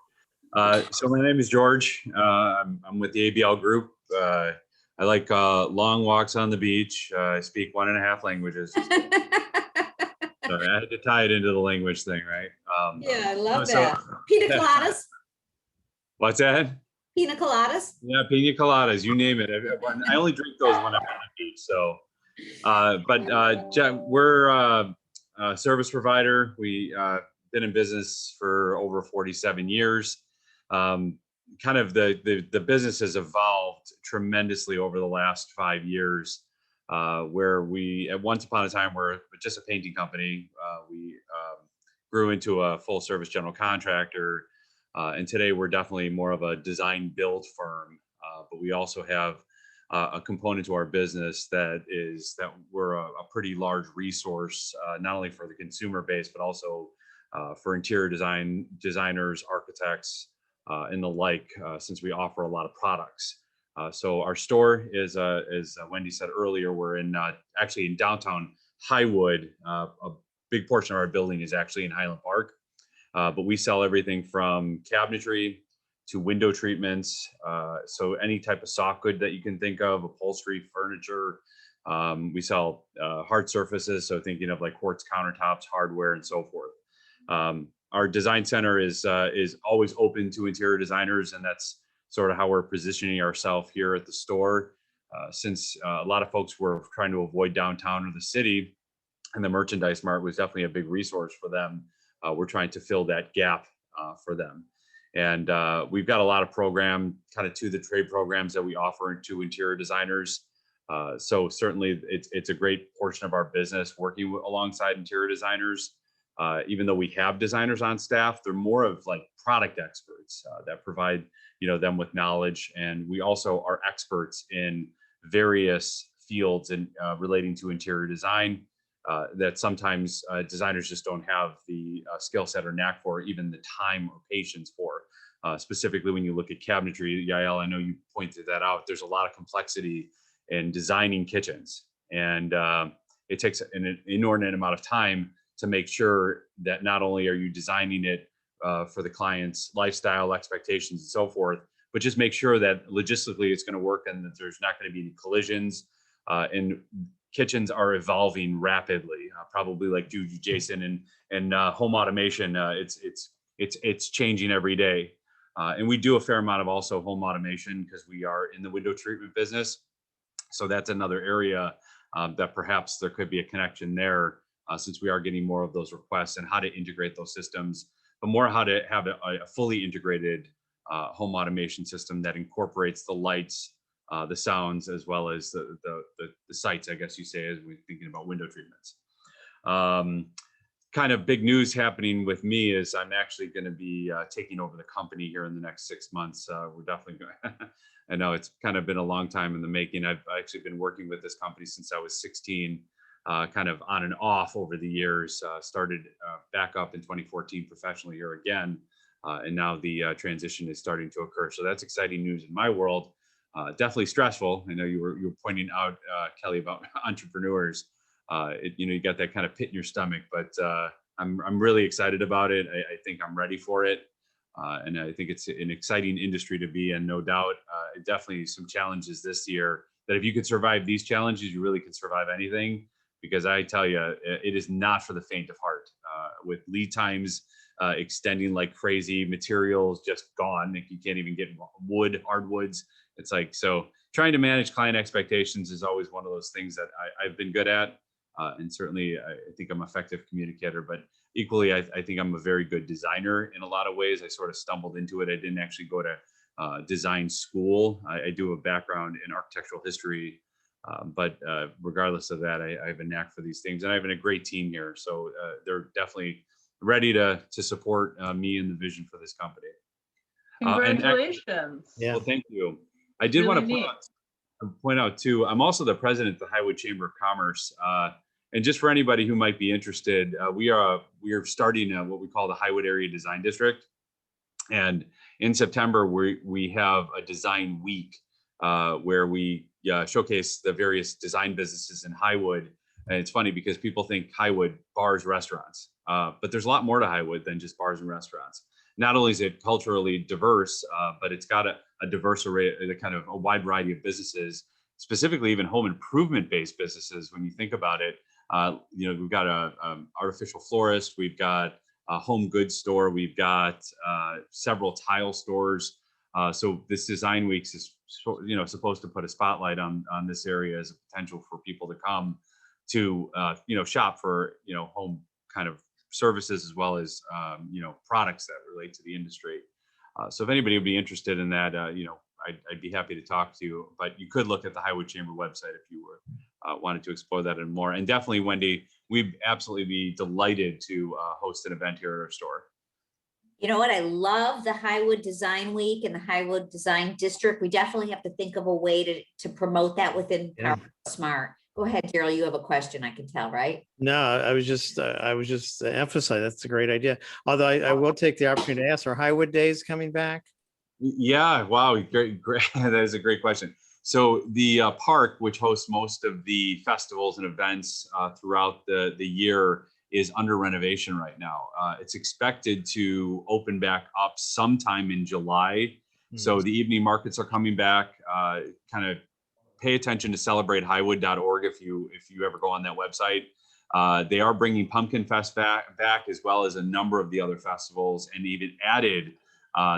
So my name is George. I'm with the ABL Group. I like long walks on the beach. I speak 1.5 languages. Sorry, I had to tie it into the language thing, right? Yeah, I love so- that. Pina coladas. What's that? Pina coladas. Yeah, pina coladas, you name it. I only drink those when I'm on the beach. So, we're a service provider. We been in business for over 47 years. Kind of the business has evolved tremendously over the last 5 years, where we at once upon a time were just a painting company. We grew into a full service general contractor. And today we're definitely more of a design build firm, but we also have a component to our business that we're a pretty large resource, not only for the consumer base, but also for interior designers, architects, and the like, since we offer a lot of products. So our store is, as Wendy said earlier, we're actually in downtown Highwood. A big portion of our building is actually in Highland Park. But we sell everything from cabinetry to window treatments. So any type of soft good that you can think of, upholstery, furniture. We sell hard surfaces. So thinking of like quartz countertops, hardware, and so forth. Our design center is always open to interior designers, and that's sort of how we're positioning ourselves here at the store. Since a lot of folks were trying to avoid downtown or the city, and the merchandise mart was definitely a big resource for them. We're trying to fill that gap for them. And we've got a lot of program, kind of to the trade programs that we offer to interior designers. So certainly it's a great portion of our business working alongside interior designers. Even though we have designers on staff, they're more of like product experts that provide them with knowledge. And we also are experts in various fields and relating to interior design. That sometimes designers just don't have the skill set or knack for, even the time or patience for. Specifically, when you look at cabinetry, Yael, I know you pointed that out. There's a lot of complexity in designing kitchens, and it takes an inordinate amount of time to make sure that not only are you designing it for the client's lifestyle expectations and so forth, but just make sure that logistically it's going to work and that there's not going to be any collisions. And kitchens are evolving rapidly, probably like you, Jason, and home automation. It's changing every day, and we do a fair amount of also home automation because we are in the window treatment business. So that's another area that perhaps there could be a connection there, since we are getting more of those requests and how to integrate those systems, but more how to have a fully integrated home automation system that incorporates the lights, the sounds, as well as the sights, I guess you say, as we're thinking about window treatments. Kind of big news happening with me is I'm actually going to be taking over the company here in the next 6 months. We're definitely going I know it's kind of been a long time in the making. I've actually been working with this company since I was 16, kind of on and off over the years. Started back up in 2014 professionally here again. And now the transition is starting to occur. So that's exciting news in my world. Definitely stressful. I know you were pointing out, Kelly, about entrepreneurs. You got that kind of pit in your stomach, but I'm really excited about it. I think I'm ready for it, and I think it's an exciting industry to be in, no doubt. Definitely some challenges this year. That if you could survive these challenges, you really could survive anything. Because I tell you, it is not for the faint of heart. With lead times extending like crazy, materials just gone. Like you can't even get hardwoods. It's like, so trying to manage client expectations is always one of those things that I've been good at. And certainly I think I'm an effective communicator, but equally, I think I'm a very good designer in a lot of ways. I sort of stumbled into it. I didn't actually go to design school. I do a background in architectural history But regardless of that, I have a knack for these things, and I have a great team here. So they're definitely ready to support me and the vision for this company. Congratulations. Yeah. Well, thank you. I did want Really to point out too, I'm also the president of the Highwood Chamber of Commerce. And just for anybody who might be interested, we are starting what we call the Highwood Area Design District. And in September, we have a design week where we showcase the various design businesses in Highwood. And it's funny because people think Highwood, bars, restaurants, but there's a lot more to Highwood than just bars and restaurants. Not only is it culturally diverse, but it's got a diverse array, kind of a wide variety of businesses, specifically even home improvement based businesses. When you think about it, we've got a artificial florist, we've got a home goods store, we've got several tile stores. So this design weeks is supposed to put a spotlight on this area as a potential for people to come to shop for home kind of services as well as products that relate to the industry. So if anybody would be interested in that, I'd be happy to talk to you. But you could look at the Highwood Chamber website if you wanted to explore that and more. And definitely, Wendy, we'd absolutely be delighted to host an event here at our store. You know what? I love the Highwood Design Week and the Highwood Design District. We definitely have to think of a way to promote that within Carlson Smart. Go ahead, Daryl. You have a question, I can tell, right? No, I was just emphasizing that's a great idea. Although I will take the opportunity to ask, are Highwood Days coming back? Yeah, wow, great. That is a great question. So the park, which hosts most of the festivals and events throughout the year, is under renovation right now. It's expected to open back up sometime in July. So the evening markets are coming back. Kind of pay attention to celebratehighwood.org if you ever go on that website. They are bringing Pumpkin Fest back as well as a number of the other festivals, and even added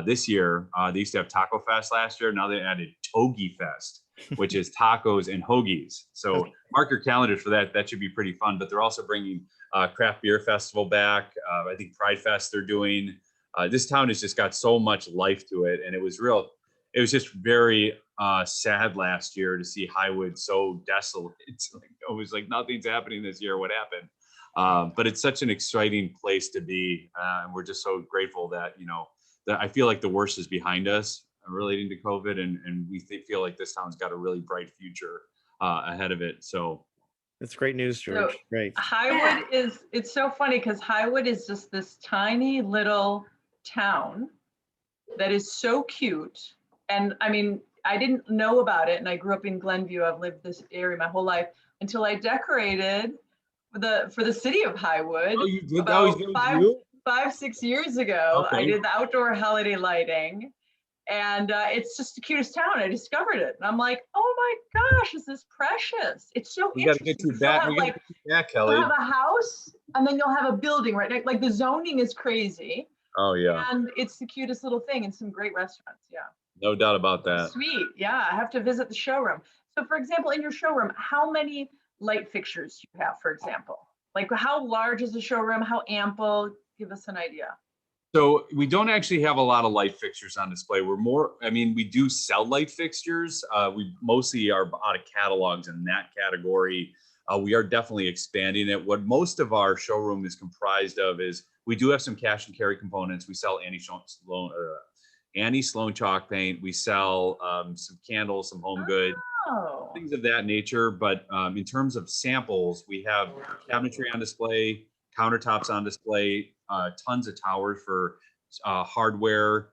this year, they used to have Taco Fest last year. Now they added Togi Fest, which is tacos and hoagies. So mark your calendars for that. That should be pretty fun. But they're also bringing Craft Beer Festival back. I think Pride Fest they're doing. This town has just got so much life to it. And it was just very sad last year to see Highwood so desolate. It's like, it was like nothing's happening this year. What happened? But it's such an exciting place to be. And we're just so grateful that, that I feel like the worst is behind us relating to COVID. And we feel like this town's got a really bright future ahead of it. So that's great news, George. So, great. Highwood it's so funny because Highwood is just this tiny little town that is so cute. And I mean, I didn't know about it. And I grew up in Glenview. I've lived this area my whole life until I decorated for the city of Highwood. Oh, you did? About That was 5-6 years ago. Okay. I did the outdoor holiday lighting, and it's just the cutest town. I discovered it, and I'm like, oh my gosh, this is precious. It's so We got to interesting. get you back. We got to get you back, Kelly. You'll have a house, and then you'll have a building right next. Like the zoning is crazy. Oh yeah. And it's the cutest little thing, and some great restaurants. Yeah. No doubt about that. Sweet. Yeah, I have to visit the showroom. So, for example, in your showroom, how many light fixtures do you have, for example? Like, how large is the showroom? How ample? Give us an idea. So we don't actually have a lot of light fixtures on display. We do sell light fixtures. We mostly are out of catalogs in that category. We are definitely expanding it. What most of our showroom is comprised of is we do have some cash and carry components. We sell Annie Sloan chalk paint. We sell some candles, some home goods, things of that nature. But in terms of samples, we have cabinetry on display, countertops on display, tons of towers for hardware,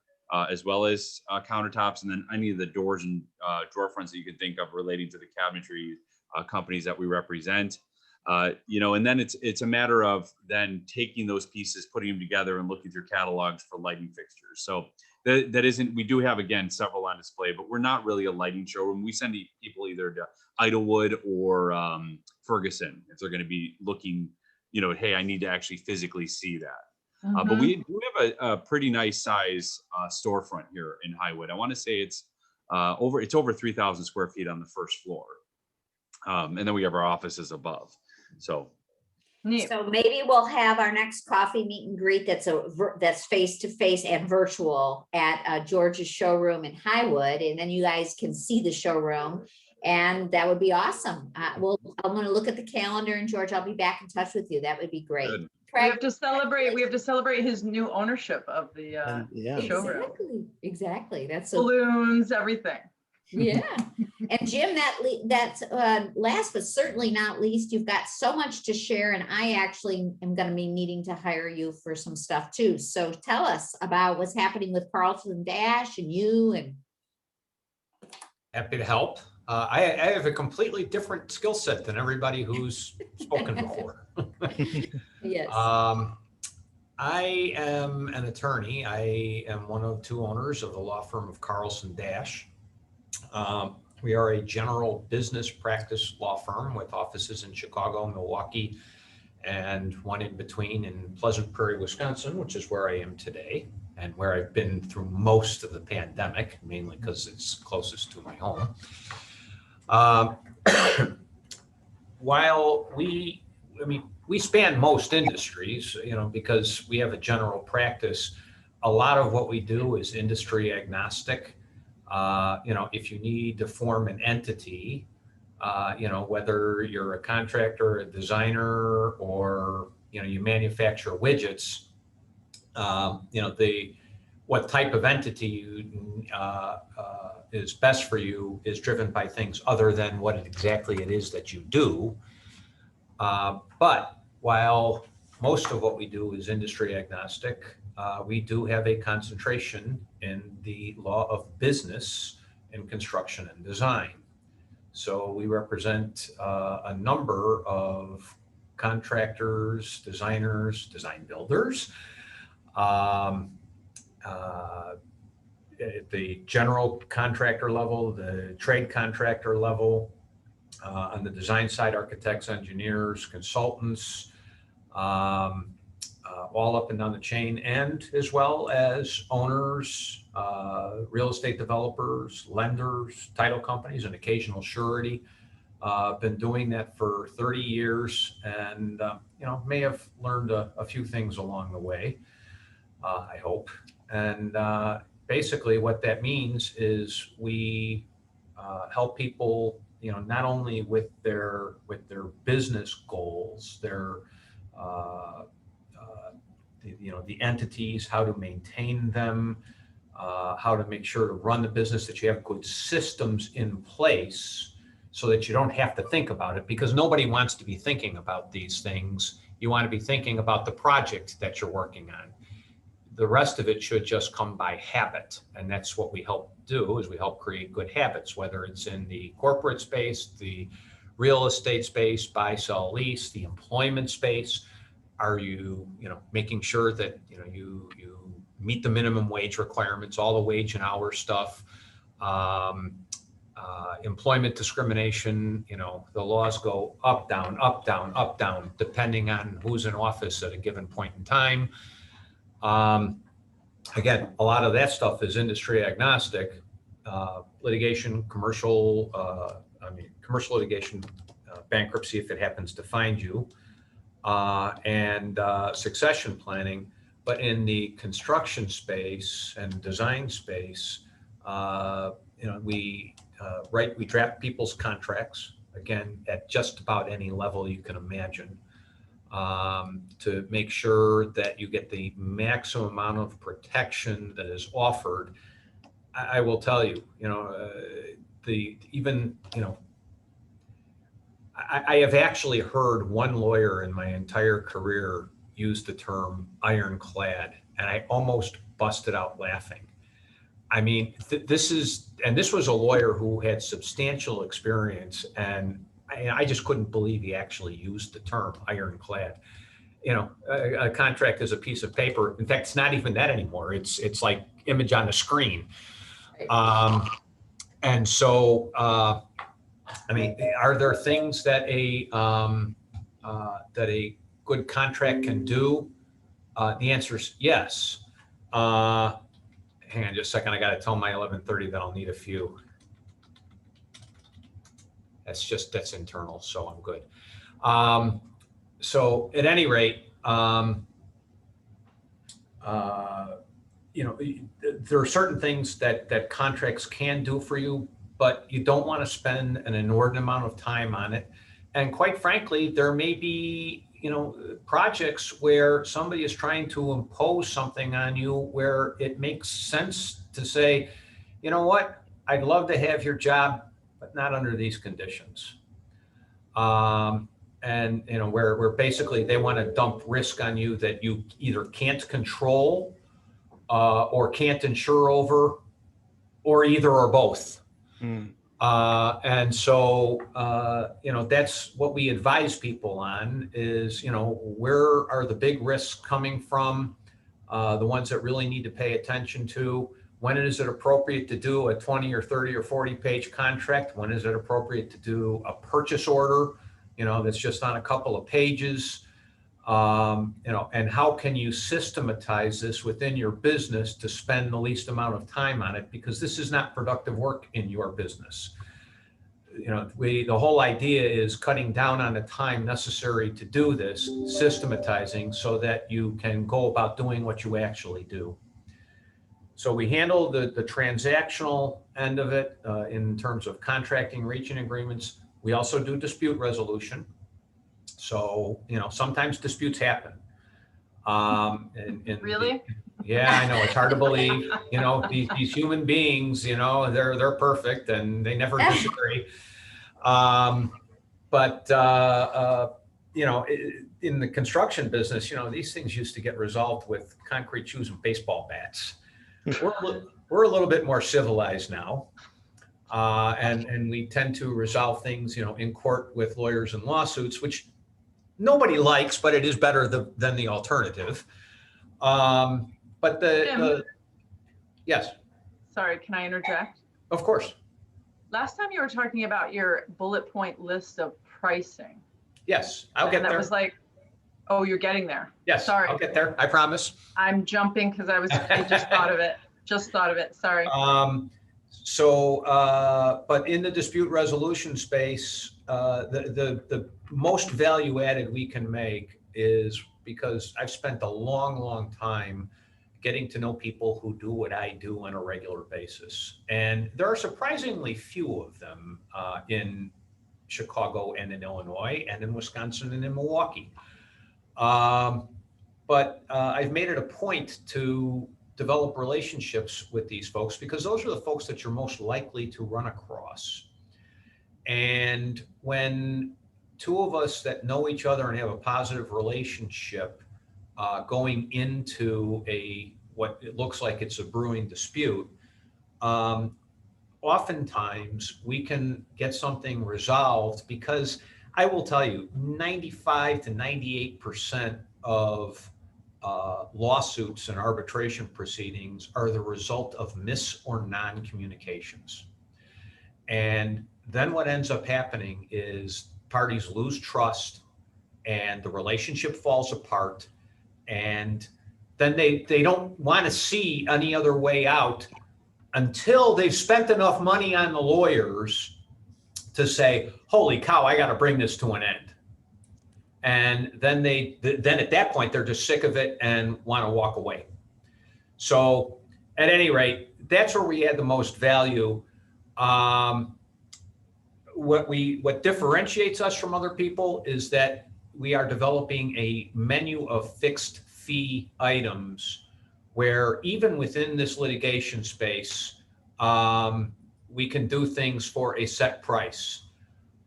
as well as countertops, and then any of the doors and drawer fronts that you can think of relating to the cabinetry companies that we represent. And then it's a matter of then taking those pieces, putting them together, and looking through catalogs for lighting fixtures. So we do have, again, several on display, but we're not really a lighting showroom. We send people either to Idlewood or Ferguson if they're going to be looking, hey, I need to actually physically see that. But we do have a pretty nice size storefront here in Highwood. I want to say it's over 3,000 square feet on the first floor. And then we have our offices above. So maybe we'll have our next coffee meet and greet that's face-to-face and virtual at George's showroom in Highwood, and then you guys can see the showroom. And that would be awesome. I'm going to look at the calendar, and George, I'll be back in touch with you. That would be great. Good. We have Craig? to celebrate. We have to celebrate his new ownership of the And yeah, showroom. Exactly. That's so, Balloons, everything. yeah. And Jim, that's last but certainly not least, you've got so much to share, and I actually am going to be needing to hire you for some stuff too. So tell us about what's happening with Carlson Dash and you. And Happy to help. I have a completely different skill set than everybody who's spoken before. yes. I am an attorney. I am one of two owners of the law firm of Carlson Dash. We are a general business practice law firm with offices in Chicago, Milwaukee, and one in between in Pleasant Prairie, Wisconsin, which is where I am today and where I've been through most of the pandemic, mainly because it's closest to my home. While we span most industries, because we have a general practice, a lot of what we do is industry agnostic. If you need to form an entity, whether you're a contractor, a designer, or, you manufacture widgets, what type of entity is best for you is driven by things other than what exactly it is that you do. But while most of what we do is industry agnostic, we do have a concentration in the law of business in construction and design. So we represent a number of contractors, designers, design builders, at the general contractor level, the trade contractor level, on the design side, architects, engineers, consultants, all up and down the chain, and as well as owners, real estate developers, lenders, title companies, and occasional surety. Been doing that for 30 years, and may have learned a few things along the way, I hope. And basically what that means is we help people, not only with their business goals, their the entities, how to maintain them, how to make sure to run the business, that you have good systems in place so that you don't have to think about it, because nobody wants to be thinking about these things. You want to be thinking about the project that you're working on. The rest of it should just come by habit. And that's what we help do, is we help create good habits, whether it's in the corporate space, the real estate space, buy, sell, lease, the employment space. Are you, making sure that, you meet the minimum wage requirements, all the wage and hour stuff, employment discrimination, the laws go up, down, up, down, up, down, depending on who's in office at a given point in time. Again, a lot of that stuff is industry agnostic. Litigation, commercial litigation, bankruptcy, if it happens to find you, and succession planning. But in the construction space and design space, we draft people's contracts, again, at just about any level you can imagine, to make sure that you get the maximum amount of protection that is offered. I will tell you, I have actually heard one lawyer in my entire career use the term ironclad, and I almost busted out laughing. I mean, this was a lawyer who had substantial experience, and I just couldn't believe he actually used the term ironclad. A contract is a piece of paper. In fact, it's not even that anymore. It's like image on the screen. And so, are there things that a good contract can do? The answer is yes. Hang on just a second. I got to tell my 11:30 that I'll need a few. That's internal, so I'm good. So at any rate, there are certain things that contracts can do for you, but you don't want to spend an inordinate amount of time on it. And quite frankly, there may be, projects where somebody is trying to impose something on you where it makes sense to say, you know what, I'd love to have your job, but not under these conditions. And where basically they want to dump risk on you that you either can't control or can't insure over, or either or both. And so, that's what we advise people on is, where are the big risks coming from? The ones that really need to pay attention to. When is it appropriate to do a 20 or 30 or 40 page contract? When is it appropriate to do a purchase order, that's just on a couple of pages? And how can you systematize this within your business to spend the least amount of time on it? Because this is not productive work in your business. The whole idea is cutting down on the time necessary to do this, systematizing so that you can go about doing what you actually do. So we handle the transactional end of it in terms of contracting, reaching agreements. We also do dispute resolution. So, sometimes disputes happen. Really? Yeah, I know, it's hard to believe, these human beings, they're perfect and they never disagree. But in the construction business, these things used to get resolved with concrete shoes and baseball bats. We're a little bit more civilized now. And we tend to resolve things, in court with lawyers and lawsuits, which nobody likes, but it is better than the alternative. But yes. Sorry, can I interject? Of course. Last time you were talking about your bullet point list of pricing. Yes, I'll get there. That was like, oh, you're getting there. Yes, sorry. I'll get there. I promise. I'm jumping because I just thought of it. Sorry. But in the dispute resolution space, the most value added we can make is because I've spent a long, long time getting to know people who do what I do on a regular basis. And there are surprisingly few of them in Chicago and in Illinois and in Wisconsin and in Milwaukee. But I've made it a point to develop relationships with these folks because those are the folks that you're most likely to run across. And when two of us that know each other and have a positive relationship going into what it looks like it's a brewing dispute, oftentimes we can get something resolved because I will tell you 95 to 98% of lawsuits and arbitration proceedings are the result of mis or non-communications. And then what ends up happening is parties lose trust and the relationship falls apart, and then they don't want to see any other way out until they've spent enough money on the lawyers to say, holy cow, I got to bring this to an end. And then then at that point, they're just sick of it and want to walk away. So at any rate, that's where we add the most value. What differentiates us from other people is that we are developing a menu of fixed fee items where even within this litigation space, we can do things for a set price.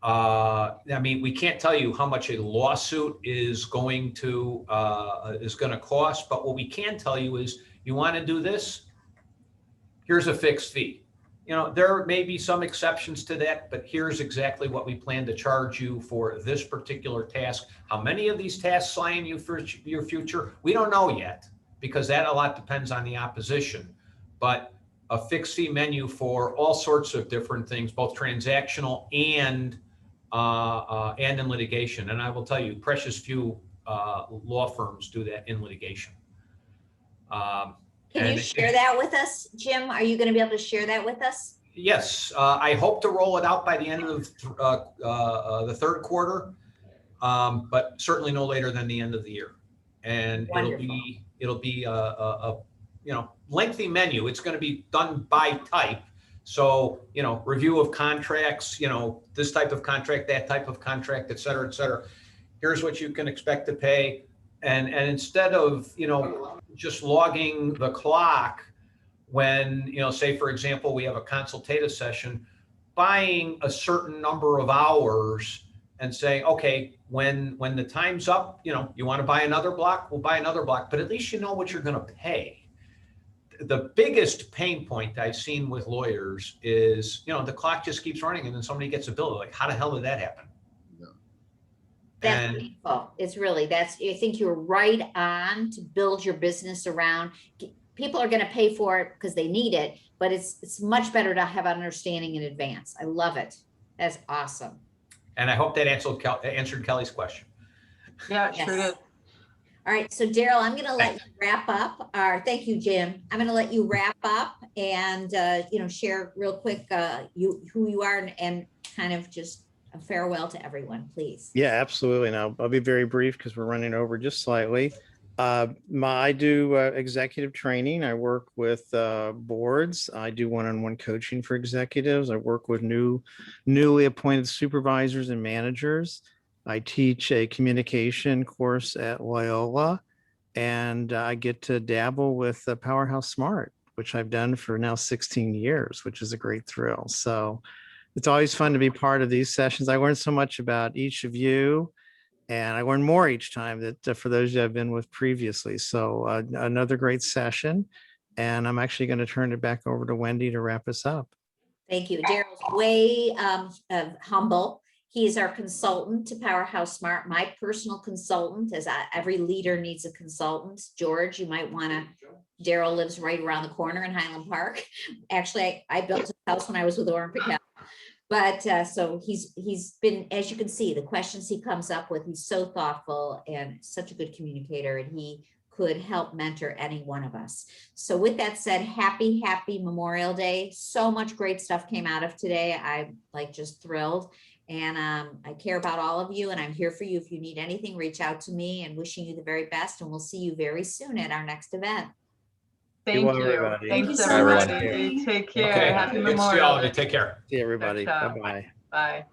I mean, we can't tell you how much a lawsuit is going to cost, but what we can tell you is, you want to do this? Here's a fixed fee. There may be some exceptions to that, but here's exactly what we plan to charge you for this particular task. How many of these tasks lie in you for your future? We don't know yet, because that a lot depends on the opposition. But a fixed fee menu for all sorts of different things, both transactional and in litigation. And I will tell you, precious few law firms do that in litigation. Can you share that with us, Jim? Are you going to be able to share that with us? Yes, I hope to roll it out by the end of the third quarter, but certainly no later than the end of the year. And Wonderful. it'll be a lengthy menu. It's going to be done by type, So, review of contracts, this type of contract, that type of contract, et cetera, et cetera. Here's what you can expect to pay. And instead of, just logging the clock when, say, for example, we have a consultative session, buying a certain number of hours and saying, okay, when the time's up, you want to buy another block, we'll buy another block, but at least you know what you're going to pay. The biggest pain point I've seen with lawyers is, the clock just keeps running and then somebody gets a bill. Like, how the hell did that happen? That's painful. It's really, I think you're right on to build your business around. People are going to pay for it because they need it, but it's much better to have an understanding in advance. I love it. That's awesome. And I hope that answered Kelly's question. Yeah, it sure Yes. did. All right, so Daryl, I'm going to let you wrap up. Thank you, Jim. I'm going to let you wrap up and share real quick who you are and kind of just a farewell to everyone, please. Yeah, absolutely. Now I'll be very brief because we're running over just slightly. I do executive training. I work with boards. I do one-on-one coaching for executives. I work with newly appointed supervisors and managers. I teach a communication course at Loyola, and I get to dabble with Powerhouse Smart, which I've done for now 16 years, which is a great thrill. So it's always fun to be part of these sessions. I learned so much about each of you, and I learn more each time that for those I've been with previously. So another great session, and I'm actually going to turn it back over to Wendy to wrap us up. Thank you. Daryl's way humble. He is our consultant to Powerhouse Smart, my personal consultant, as every leader needs a consultant. George, you might want to, Daryl lives right around the corner in Highland Park. Actually, I built a house when I was with Orrin Pickell. But so he's been, as you can see, the questions he comes up with, he's so thoughtful and such a good communicator, and he could help mentor any one of us. So with that said, happy Memorial Day. So much great stuff came out of today. I'm just thrilled. And I care about all of you, and I'm here for you. If you need anything, reach out to me, and wishing you the very best. And we'll see you very soon at our next event. Thank well, you. everybody. Thank you Thanks, so much. everybody. Take care. Okay, Happy good to see Memorial all of you. Day. Take care. See everybody. Next time. Bye-bye. Bye.